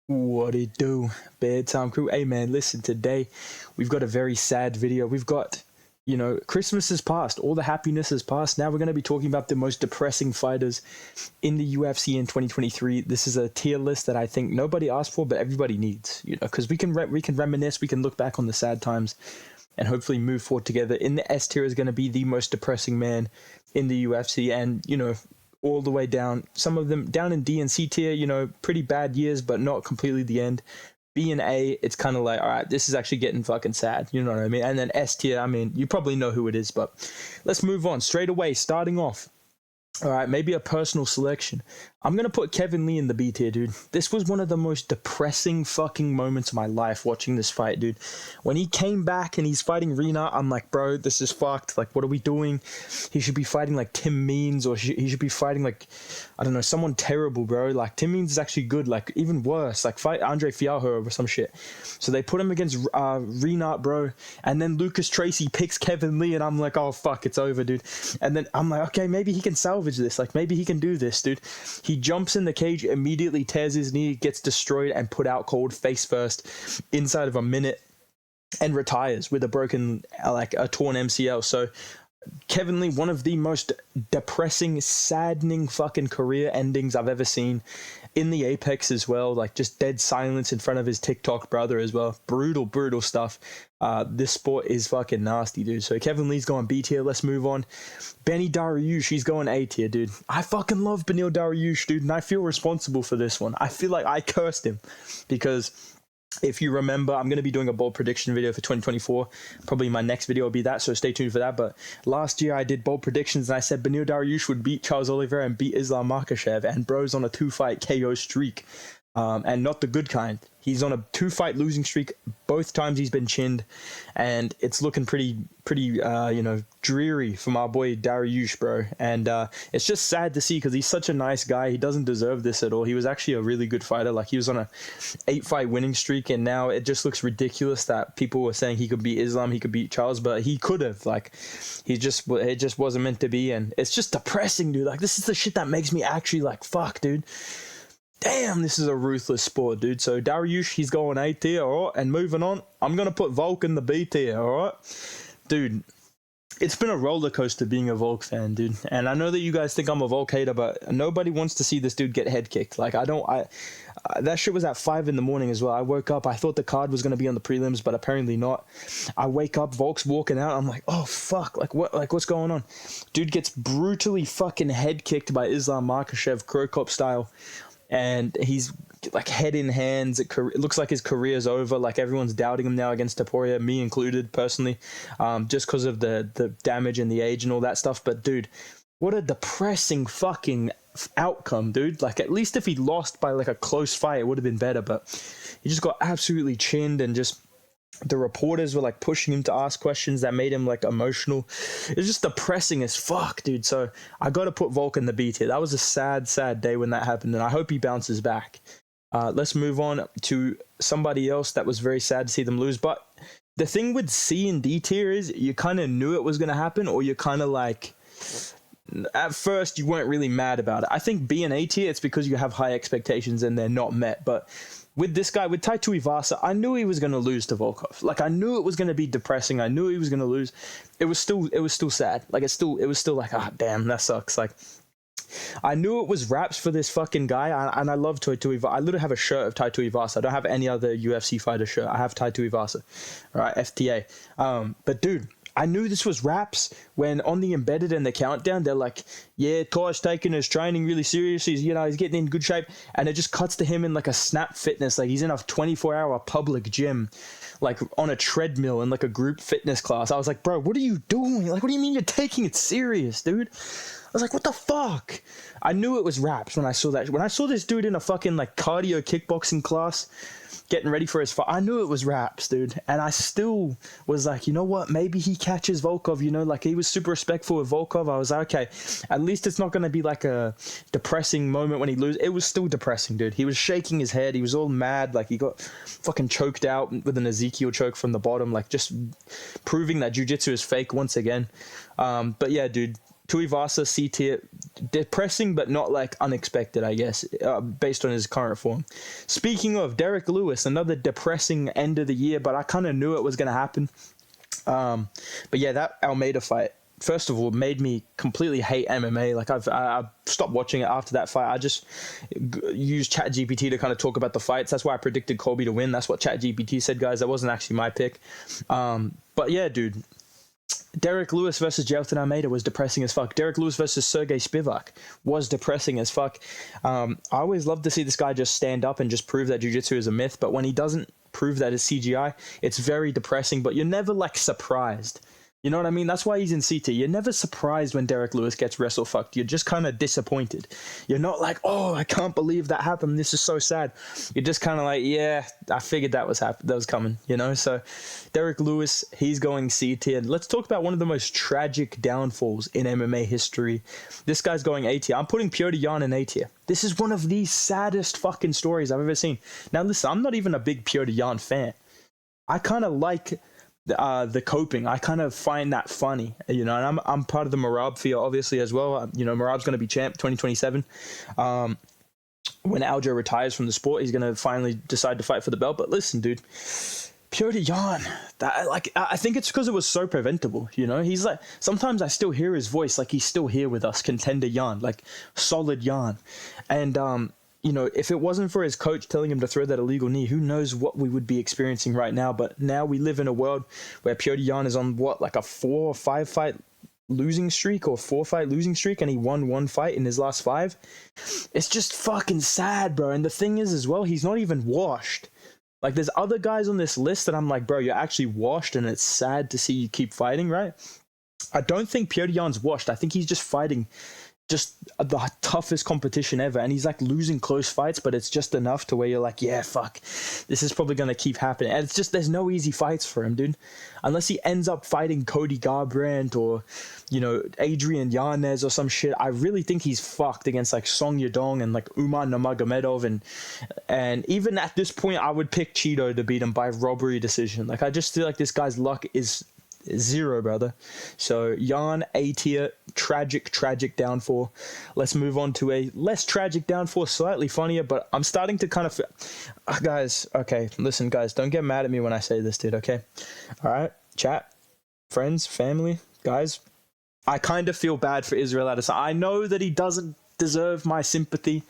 What it do, bedtime crew? Hey man, listen, today we've got a very sad video. We've got, Christmas has passed, all the happiness has passed. Now we're going to be talking about the most depressing fighters in the UFC in 2023. This is a tier list that I think nobody asked for, but everybody needs, because we can reminisce, we can look back on the sad times, and hopefully move forward together. In the S tier is going to be the most depressing man in the UFC, and all the way down. Some of them down in D and C tier, pretty bad years, but not completely the end. B and A, it's kind of like, all right, this is actually getting fucking sad. You know what I mean? And then S tier, I mean, you probably know who it is, but let's move on straight away. Starting off, all right, maybe a personal selection. I'm going to put Kevin Lee in the B tier, dude. This was one of the most depressing fucking moments of my life watching this fight, dude. When he came back and he's fighting Rena, I'm like, bro, this is fucked. Like, what are we doing? He should be fighting like Tim Means, or he should be fighting like, I don't know, someone terrible, bro. Like, Tim Means is actually good, like, even worse. Like, fight Andre Fialho or some shit. So they put him against Rena, bro. And then Lucas Tracy picks Kevin Lee, and I'm like, oh, fuck, it's over, dude. And then I'm like, okay, maybe he can salvage this. Like, maybe he can do this, dude. He jumps in the cage, immediately tears his knee, gets destroyed, and put out cold face first inside of a minute, and retires with a broken, like a torn MCL. So Kevin Lee, one of the most depressing, saddening fucking career endings I've ever seen. In the Apex as well, like just dead silence in front of his TikTok brother as well. Brutal stuff. This sport is fucking nasty, dude. So Kevin Lee's going B tier. Let's move on. Beneil Dariush, he's going A tier, dude. I fucking love Beneil Dariush, dude, and I feel responsible for this one. I feel like I cursed him because if you remember, I'm going to be doing a bold prediction video for 2024. Probably my next video will be that, so stay tuned for that. But last year I did bold predictions, and I said Beneil Dariush would beat Charles Oliveira and beat Islam Makhachev, and bro's on a 2-fight KO streak. And not the good kind. He's on a 2-fight losing streak. Both times he's been chinned, and it's looking pretty, dreary for my boy Dariush, bro. And it's just sad to see because he's such a nice guy. He doesn't deserve this at all. He was actually a really good fighter. Like, he was on a 8-fight winning streak, and now it just looks ridiculous that people were saying he could beat Islam, he could beat Charles, but he could have. Like, it just wasn't meant to be, and it's just depressing, dude. Like, this is the shit that makes me actually like, fuck, dude. Damn, this is a ruthless sport, dude. So Dariush, he's going A tier, all right? And moving on, I'm going to put Volk in the B tier, all right? Dude, it's been a roller coaster being a Volk fan, dude. And I know that you guys think I'm a Volk hater, but nobody wants to see this dude get head kicked. Like, that shit was at 5 in the morning as well. I woke up, I thought the card was going to be on the prelims, but apparently not. I wake up, Volk's walking out. I'm like, oh, fuck. What's going on? Dude gets brutally fucking head kicked by Islam Makhachev, Crow Cop style. And he's like head in hands. It looks like his career's over. Like, everyone's doubting him now against Taporia, me included personally, just because of the damage and the age and all that stuff. But dude, what a depressing fucking outcome, dude. Like, at least if he lost by like a close fight, it would have been better. But he just got absolutely chinned, and just the reporters were like pushing him to ask questions that made him like emotional. It's just depressing as fuck, dude. So I got to put Volk in the B tier. That was a sad day when that happened, and I hope he bounces back. Let's move on to somebody else that was very sad to see them lose. But the thing with C and D tier is you kind of knew it was going to happen, or you're kind of like, at first you weren't really mad about it. I think B and A tier, it's because you have high expectations and they're not met. But with this guy, with Tai Tuivasa, I knew he was going to lose to Volkov. Like, I knew it was going to be depressing. I knew he was going to lose. It was still sad. Like, it was still like, ah, damn, that sucks. Like, I knew it was raps for this fucking guy, and I love Tai Tuivasa. I literally have a shirt of Tai Tuivasa. I don't have any other UFC fighter shirt. I have Tai Tuivasa, all right, FTA. But dude, I knew this was raps when on the embedded and the countdown, they're like, yeah, Tai's taking his training really seriously. He's getting in good shape. And it just cuts to him in like a Snap Fitness. Like, he's in a 24-hour public gym, like on a treadmill in like a group fitness class. I was like, bro, what are you doing? Like, what do you mean you're taking it serious, dude? I was like, what the fuck? I knew it was raps when I saw that. When I saw this dude in a fucking like cardio kickboxing class getting ready for his fight, I knew it was raps, dude. And I still was like, you know what? Maybe he catches Volkov, like, he was super respectful of Volkov. I was like, okay, at least it's not going to be like a depressing moment when he loses. It was still depressing, dude. He was shaking his head. He was all mad. Like, he got fucking choked out with an Ezekiel choke from the bottom, like, just proving that jiu-jitsu is fake once again. But yeah, dude, Vasa, C tier, depressing but not like unexpected, I guess, based on his current form. Speaking of Derrick Lewis, another depressing end of the year, but I kind of knew it was going to happen. But yeah, that Almeida fight, first of all, made me completely hate MMA. Like I stopped watching it after that fight. I just used ChatGPT to kind of talk about the fights. That's why I predicted Colby to win. That's what ChatGPT said, guys. That wasn't actually my pick. But yeah, dude. Derrick Lewis versus Jailton Almeida was depressing as fuck. Derrick Lewis versus Sergey Spivak was depressing as fuck. I always love to see this guy just stand up and just prove that jiu-jitsu is a myth, but when he doesn't prove that it's CGI, it's very depressing, but you're never like surprised. You know what I mean? That's why he's in CT. You're never surprised when Derrick Lewis gets wrestle fucked. You're just kind of disappointed. You're not like, oh, I can't believe that happened. This is so sad. You're just kind of like, yeah, I figured that was coming, you know? So Derrick Lewis, he's going CT. And let's talk about one of the most tragic downfalls in MMA history. This guy's going A tier. I'm putting Petr Yan in A tier. This is one of the saddest fucking stories I've ever seen. Now, listen, I'm not even a big Petr Yan fan. I kind of like the coping. I kind of find that funny, you know, and I'm part of the Marab field obviously as well. You know, Marab's going to be champ 2027. When Aljo retires from the sport, he's going to finally decide to fight for the belt. But listen, dude, Petr Yan, I think it's because it was so preventable, you know. He's like, sometimes I still hear his voice, like he's still here with us, contender Yan, like solid Yan. And you know, if it wasn't for his coach telling him to throw that illegal knee, who knows what we would be experiencing right now. But now we live in a world where Petr Yan is on like a 4 or 5 fight losing streak or 4 fight losing streak, and he won 1 fight in his last 5. It's just fucking sad, bro. And the thing is as well, he's not even washed. Like, there's other guys on this list that I'm like, bro, you're actually washed, and it's sad to see you keep fighting, right? I don't think Petr Yan's washed. I think he's just fighting just the toughest competition ever, and he's like losing close fights, but it's just enough to where you're like, yeah, fuck, this is probably going to keep happening. And it's just, there's no easy fights for him, dude, unless he ends up fighting Cody Garbrandt or, you know, Adrien Janes or some shit. I really think he's fucked against like Song Yadong and like Umar Nurmagomedov, and even at this point I would pick Cheeto to beat him by robbery decision. Like, I just feel like this guy's luck is zero, brother. So Yan, A tier, tragic downfall. Let's move on to a less tragic downfall, slightly funnier, but I'm starting to kind of guys, okay, listen, guys, don't get mad at me when I say this, dude, okay? All right, chat, friends, family, guys, I kind of feel bad for Israel Adesanya. I know that he doesn't deserve my sympathy.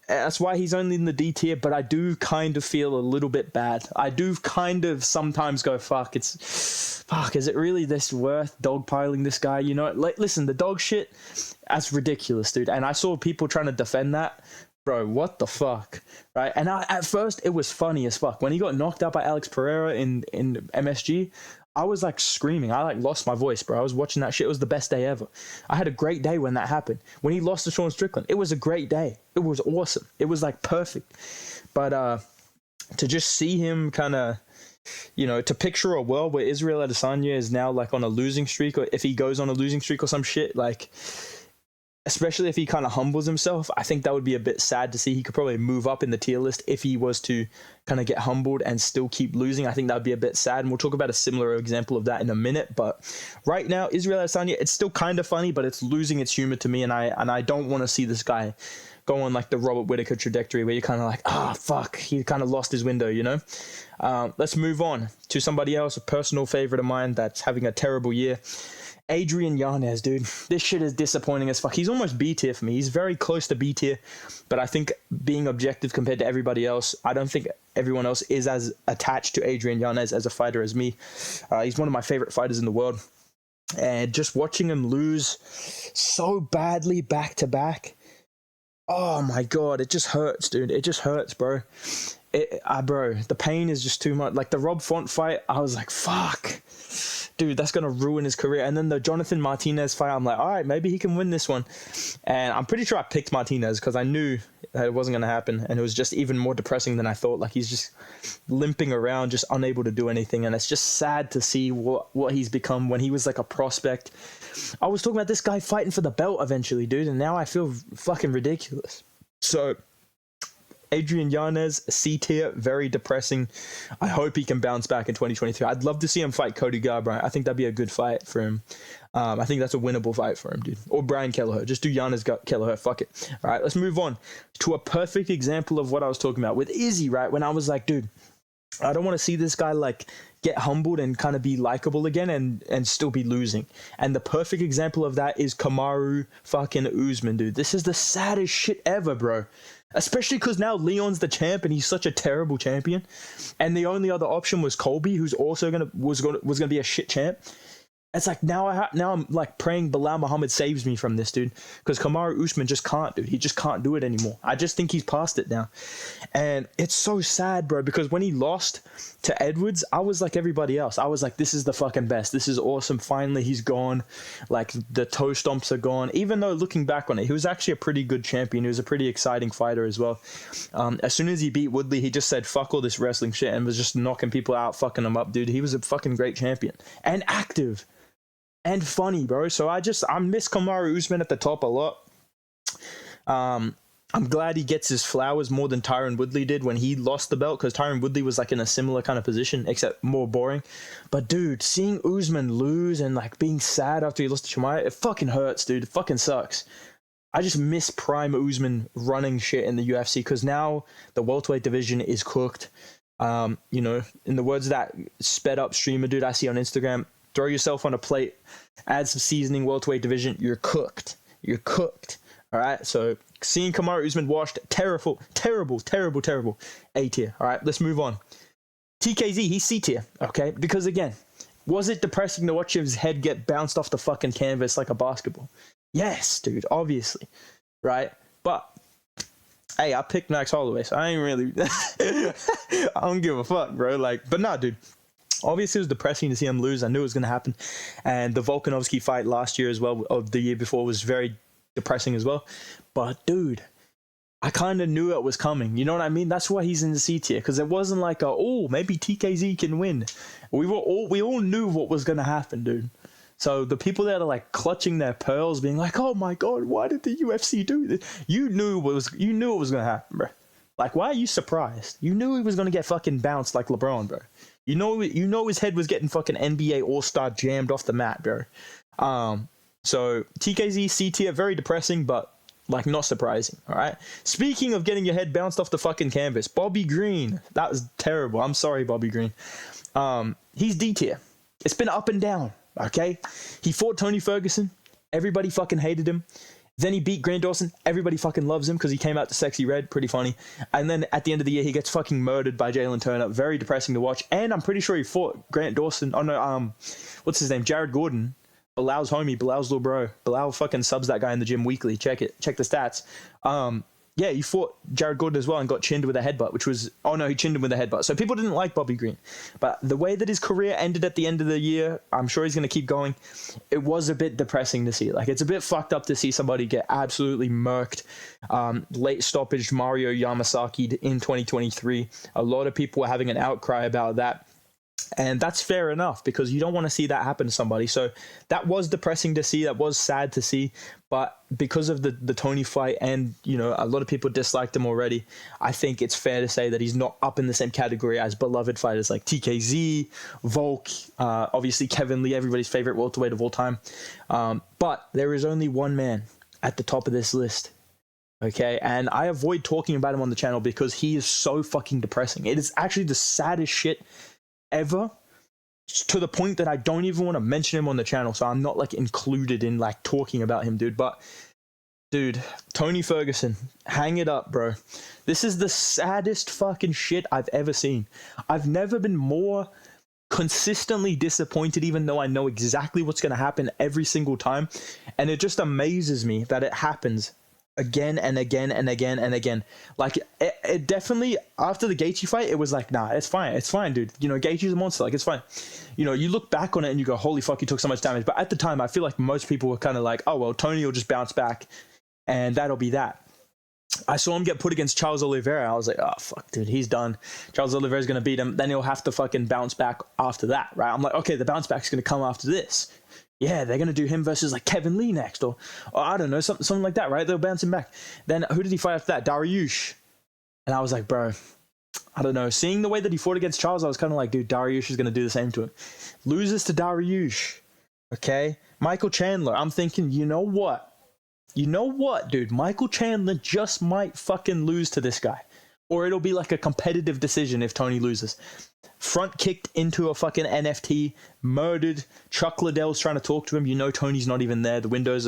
That's why he's only in the D tier, but I do kind of feel a little bit bad. I do kind of sometimes go, fuck, is it really this worth dogpiling this guy? You know, like, listen, the dog shit, that's ridiculous, dude. And I saw people trying to defend that. Bro, what the fuck, right? And at first, it was funny as fuck. When he got knocked out by Alex Pereira in MSG, I was like screaming. I like lost my voice, bro. I was watching that shit. It was the best day ever. I had a great day when that happened. When he lost to Sean Strickland, it was a great day. It was awesome. It was like perfect. But to just see him kind of, you know, to picture a world where Israel Adesanya is now like on a losing streak, or if he goes on a losing streak or some shit, like, especially if he kind of humbles himself, I think that would be a bit sad to see. He could probably move up in the tier list if he was to kind of get humbled and still keep losing. I think that would be a bit sad, and we'll talk about a similar example of that in a minute. But right now, Israel Adesanya, it's still kind of funny, but it's losing its humor to me, and I don't want to see this guy go on like the Robert Whittaker trajectory where you're kind of like, fuck, he kind of lost his window, you know? Let's move on to somebody else, a personal favorite of mine that's having a terrible year. Adrien Janes, dude. This shit is disappointing as fuck. He's almost B tier for me. He's very close to B tier, but I think being objective compared to everybody else, I don't think everyone else is as attached to Adrien Janes as a fighter as me. He's one of my favorite fighters in the world. And just watching him lose so badly back to back, oh my God, it just hurts, dude. It just hurts, bro. Bro, the pain is just too much. Like the Rob Font fight, I was like, fuck. Dude, that's going to ruin his career. And then the Jonathan Martinez fight, I'm like, all right, maybe he can win this one. And I'm pretty sure I picked Martinez because I knew that it wasn't going to happen. And it was just even more depressing than I thought. Like, he's just limping around, just unable to do anything. And it's just sad to see what he's become when he was like a prospect. I was talking about this guy fighting for the belt eventually, dude. And now I feel fucking ridiculous. So Adrien Janes, C tier, very depressing. I hope he can bounce back in 2023. I'd love to see him fight Cody Garbrandt. I think that'd be a good fight for him. I think that's a winnable fight for him, dude. Or Brian Kelleher. Just do Janes Kelleher. Fuck it. All right, let's move on to a perfect example of what I was talking about with Izzy, right? When I was like, dude, I don't want to see this guy like get humbled and kind of be likable again and still be losing. And the perfect example of that is Kamar fucking Usman, dude. This is the saddest shit ever, bro. Especially because now Leon's the champ and he's such a terrible champion. And the only other option was Colby, who's also was gonna be a shit champ. It's like now I'm like praying Bilal Muhammad saves me from this, dude, because Kamar Usman just can't, dude. He just can't do it anymore. I just think he's past it now, and it's so sad, bro. Because when he lost to Edwards, I was like everybody else. I was like, this is the fucking best. This is awesome. Finally, he's gone. Like the toe stomps are gone. Even though looking back on it, he was actually a pretty good champion. He was a pretty exciting fighter as well. As soon as he beat Woodley, he just said fuck all this wrestling shit and was just knocking people out, fucking them up, dude. He was a fucking great champion and active. And funny, bro. So I miss Kamar Usman at the top a lot. I'm glad he gets his flowers more than Tyron Woodley did when he lost the belt, because Tyron Woodley was like in a similar kind of position, except more boring. But dude, seeing Usman lose and like being sad after he lost to Chimaev, it fucking hurts, dude. It fucking sucks. I just miss prime Usman running shit in the UFC, because now the welterweight division is cooked. You know, in the words of that sped up streamer dude I see on Instagram, throw yourself on a plate, add some seasoning, welterweight division, you're cooked. You're cooked. All right, so seeing Kamar Usman washed, terrible. A tier. All right, let's move on. TKZ, he's C tier, okay? Because again, was it depressing to watch his head get bounced off the fucking canvas like a basketball? Yes, dude, obviously, right? But hey, I picked Max Holloway, so I ain't really, I don't give a fuck, bro. Like, but nah, dude. Obviously, it was depressing to see him lose. I knew it was going to happen. And the Volkanovski fight last year as well, of the year before, was very depressing as well. But, dude, I kind of knew it was coming. You know what I mean? That's why he's in the C tier. Because it wasn't like, maybe TKZ can win. We all knew what was going to happen, dude. So the people that are like clutching their pearls, being like, oh my God, why did the UFC do this? You knew it was going to happen, bro. Like, why are you surprised? You knew he was going to get fucking bounced like LeBron, bro. You know his head was getting fucking NBA All-Star jammed off the mat, bro. So TKZ, C tier, very depressing, but like not surprising, all right? Speaking of getting your head bounced off the fucking canvas, Bobby Green. That was terrible. I'm sorry, Bobby Green. He's D tier. It's been up and down, okay? He fought Tony Ferguson. Everybody fucking hated him. Then he beat Grant Dawson. Everybody fucking loves him because he came out to Sexy Red. Pretty funny. And then at the end of the year, he gets fucking murdered by Jalen Turner. Very depressing to watch. And I'm pretty sure he fought Grant Dawson. Oh, no, what's his name? Jared Gordon. Bilal's homie. Bilal's little bro. Bilal fucking subs that guy in the gym weekly. Check it. Check the stats. Yeah, he fought Jared Gordon as well and got chinned with a headbutt, which was... Oh, no, he chinned him with a headbutt. So people didn't like Bobby Green. But the way that his career ended at the end of the year, I'm sure he's going to keep going. It was a bit depressing to see. Like, it's a bit fucked up to see somebody get absolutely murked. Late stoppage Mario Yamasaki in 2023. A lot of people were having an outcry about that. And that's fair enough, because you don't want to see that happen to somebody. So that was depressing to see. That was sad to see. But because of the Tony fight, and, you know, a lot of people disliked him already, I think it's fair to say that he's not up in the same category as beloved fighters like TKZ, Volk, obviously Kevin Lee, everybody's favorite welterweight of all time. But there is only one man at the top of this list. Okay, and I avoid talking about him on the channel because he is so fucking depressing. It is actually the saddest shit ever, to the point that I don't even want to mention him on the channel, so I'm not like included in like talking about him, dude. But dude, Tony Ferguson, hang it up, bro. This is the saddest fucking shit I've ever seen. I've never been more consistently disappointed, even though I know exactly what's going to happen every single time, and it just amazes me that it happens again and again and again and again. Like, it definitely, after the Gaethje fight, it was like, nah, it's fine, dude. You know, Gaethje's a monster, like, it's fine. You know, you look back on it and you go, holy fuck, he took so much damage. But at the time, I feel like most people were kind of like, oh, well, Tony will just bounce back, and that'll be that. I saw him get put against Charles Oliveira. I was like, oh, fuck, dude, he's done. Charles Oliveira's going to beat him. Then he'll have to fucking bounce back after that, right? I'm like, okay, the bounce back's going to come after this. Yeah, they're going to do him versus like Kevin Lee next, or I don't know, something like that, right? They'll bounce him back. Then who did he fight after that? Dariush. And I was like, bro, I don't know. Seeing the way that he fought against Charles, I was kind of like, dude, Dariush is going to do the same to him. Loses to Dariush. Okay? Michael Chandler, I'm thinking, you know what? You know what, dude? Michael Chandler just might fucking lose to this guy. Or it'll be like a competitive decision if Tony loses. Front kicked into a fucking NFT, murdered. Chuck Liddell's trying to talk to him. You know Tony's not even there. The windows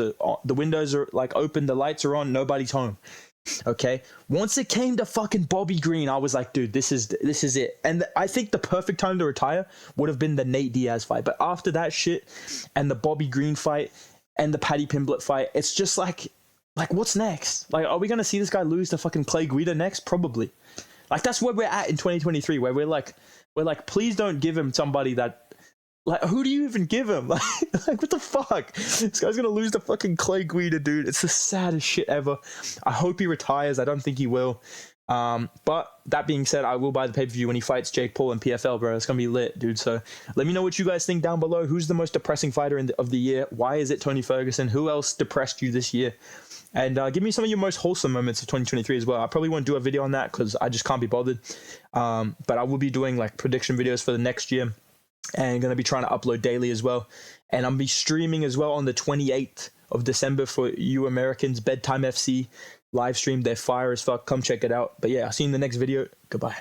are like open, the lights are on, nobody's home. Okay? Once it came to fucking Bobby Green, I was like, dude, this is it. And I think the perfect time to retire would have been the Nate Diaz fight. But after that shit and the Bobby Green fight and the Paddy Pimblett fight, it's just like what's next? Like, are we gonna see this guy lose to fucking Clay Guida next? Probably. Like, that's where we're at in 2023, where we're like, please don't give him somebody that, like, who do you even give him? Like what the fuck? This guy's gonna lose to fucking Clay Guida, dude. It's the saddest shit ever. I hope he retires. I don't think he will. But that being said, I will buy the pay-per-view when he fights Jake Paul in PFL, bro. It's gonna be lit, dude. So let me know what you guys think down below. Who's the most depressing fighter of the year? Why is it Tony Ferguson? Who else depressed you this year? And give me some of your most wholesome moments of 2023 as well. I probably won't do a video on that because I just can't be bothered. But I will be doing like prediction videos for the next year and going to be trying to upload daily as well. And I'm be streaming as well on the 28th of December for you Americans. Bedtime FC live stream. They're fire as fuck. Come check it out. But yeah, I'll see you in the next video. Goodbye.